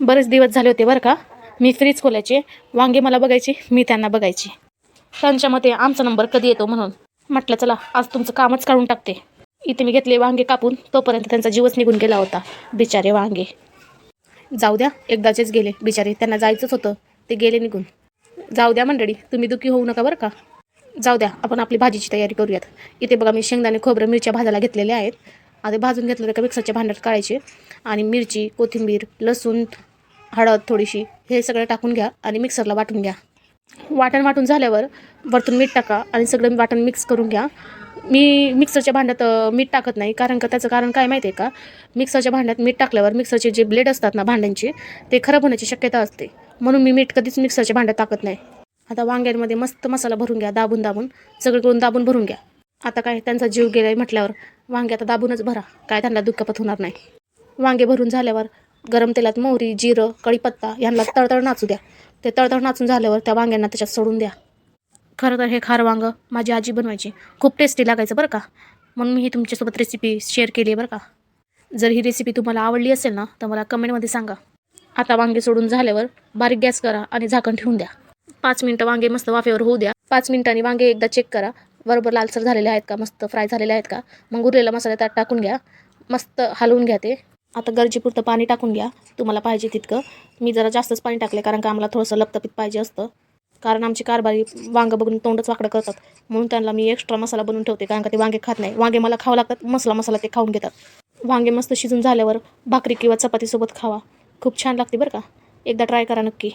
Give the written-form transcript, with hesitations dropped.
बरेच दिवस झाले होते बरं का. मी फ्रीज खोलायचे, वांगे मला बघायचे, मी त्यांना बघायचे. त्यांच्या मते आमचा नंबर कधी येतो म्हणून म्हटलं चला आज तुमचं कामच काढून टाकते. इथे मी घेतले वांगे कापून, तोपर्यंत त्यांचा जीवच निघून गेला होता. बिचारे वांगे. जाऊ द्या, एकदाचेच गेले बिचारे. त्यांना जायचंच होतं, ते गेले निघून. जाऊ द्या मंडळी, तुम्ही दुःखी होऊ नका बरं का. जाऊ द्या, आपण आपली भाजीची तयारी करूयात. इथे बघा मी शेंगदाणे, खोबरं, मिरच्या भाजायला घेतलेल्या आहेत. आता भाजून घेतलं तर का मिक्सरच्या भांड्यात काढायचे आणि मिरची, कोथिंबीर, लसूण, हळद थोडीशी हे सगळं टाकून घ्या आणि मिक्सरला वाटून घ्या. वाटून झाल्यावर वरतून मीठ टाका आणि सगळं वाटण मिक्स करून घ्या. मी मिक्सरच्या भांड्यात मीठ टाकत नाही, कारण का त्याचं कारण काय माहिती आहे का, मिक्सरच्या भांड्यात मीठ टाकल्यावर मिक्सरचे जे ब्लेड असतात ना भांड्यांचे, ते खराब होण्याची शक्यता असते. म्हणून मी मीठ कधीच मिक्सरच्या भांड्यात टाकत नाही. आता वांग्यांमध्ये मस्त मसाला भरून घ्या, दाबून सगळीकडून दाबून भरून घ्या. आता काय त्यांचा जीव गेलाय म्हटल्यावर वांगे आता दाबूनच भरा, काय त्यांना दुखापत होणार नाही. वांगे भरून झाल्यावर गरम तेलात मोहरी, जिरं, कढीपत्ता यांना तळतळ नाचू द्या. ते तळतळ नाचून झाल्यावर त्या वांग्यांना त्याच्यात सोडून द्या. खरं तर हे खार वांगं माझी आजी बनवायची, खूप टेस्टी लागायचं बरं का. म्हणून मी ही तुमच्यासोबत रेसिपी शेअर केली आहे बरं का. जर ही रेसिपी तुम्हाला आवडली असेल ना, तर मला कमेंटमध्ये सांगा. आता वांगे सोडून झाल्यावर बारीक गॅस करा आणि झाकण ठेवून द्या. 5 मिनटं वांगे मस्त वाफेवर होऊ द्या. 5 मिनिटांनी वांगे एकदा चेक करा, बरोबर लालसर झालेले आहेत का, मस्त फ्राय झालेले आहेत का. मग उरलेला मसाला त्यात टाकून घ्या, मस्त हलवून घ्या ते. आता गरजेपुरतं पाणी टाकून घ्या, तुम्हाला पाहिजे तितकं. मी जरा जास्तच पाणी टाकले, कारण का आम्हाला थोडंसं लपतपीत पाहिजे असतं. कारण आमची कारभारी वांगं बघून तोंडच वाकडं करतात, म्हणून त्यांना मी एक्स्ट्रा मसाला बनवून ठेवते, कारण का ते वांगे खात नाही. वांगे मला खावं लागतात, मसाला ते खाऊन घेतात. वांगे मस्त शिजून झाल्यावर भाकरी किंवा चपातीसोबत खावा, खूप छान लागते बरं का. एकदा ट्राय करा नक्की.